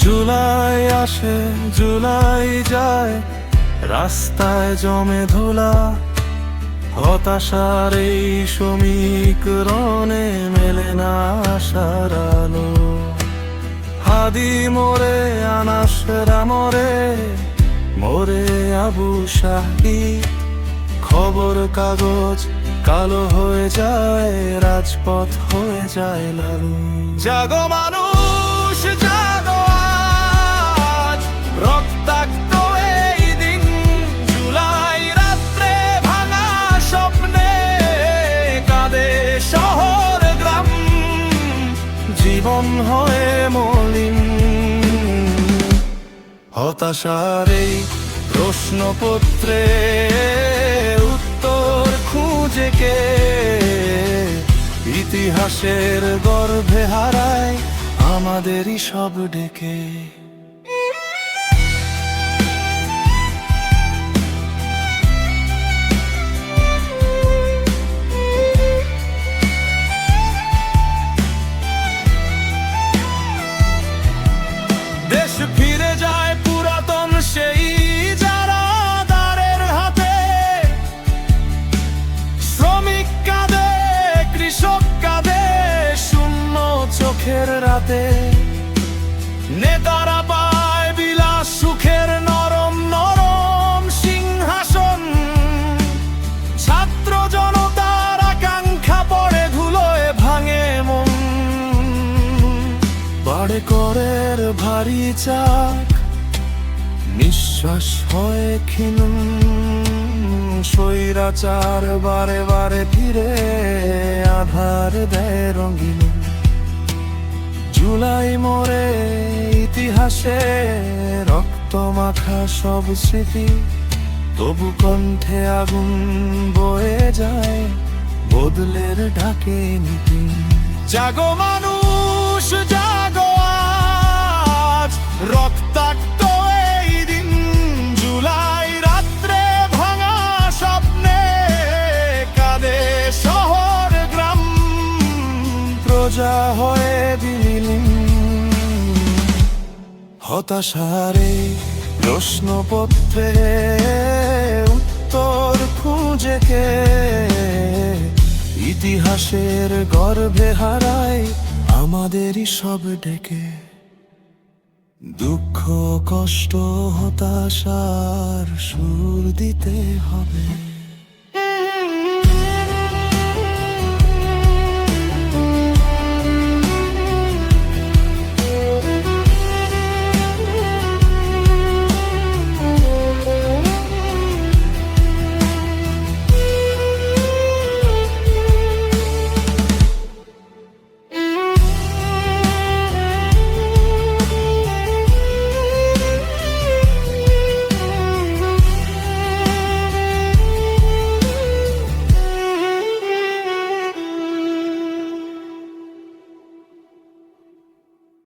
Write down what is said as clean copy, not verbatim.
জুলাই আসে জুলাই যায়, রাস্তায় জমে ধুলা, হতাশার এই সমীকরণে মেলে না আশার আলো। হাদি মোরে আনাসরা মোরে, মোরে আবু শাহি, খবর কাগজ কালো হয়ে যায়, রাজপথ হয়ে যায় লালু। জাগো মানুষ জাগো, আজ রক্তাক্ত এই দিন, জুলাই রাত্রে ভাঙা স্বপ্নে কাঁদে শহর গ্রাম, জীবন হয়ে মলিন। হতাশার এই প্রশ্নপত্রে উত্তর খুঁজে কে, ইতিহাসের গর্ভে হারায় আমাদেরই সব ডেকে। দেশ ফিরে যায় পুরাতন সেই যারা দ্বারের হাতে, শ্রমিক কাঁদে কৃষক কাঁদে শূন্য চোখের রাতে। নেতারা পায় বিলাস সুখের নরম নরম সিংহাসন, ছাত্র জনতার আকাঙ্ক্ষা পড়ে ধুলোয় ভাঙে মন। বাড়ে করের ভারী চাক, নিঃশ্বাস হয় ক্ষীণ, স্বৈরাচার বারে বারে ফিরে আধার দেয় রঙিন। জুলাই মোরে ইতিহাসে রক্ত মাখা সব স্মৃতি, তবু কণ্ঠে আগুন বয়ে যায়, বদলের ডাকে নীতি। জাগো মানুষ জাগো, আজ রক্তাক্ত এই দিন, জুলাই রাত্রে ভাঙা স্বপ্নে কাঁদে শহর গ্রাম, প্রজা হয়ে বিলীন। হতাশারে প্রশ্নপত্রে উত্তর খুঁজে কে, ইতিহাসের গর্ভে হারায় আমাদেরই সব ডেকে। দুঃখ কষ্ট হতাশার সুর দিতে হবে।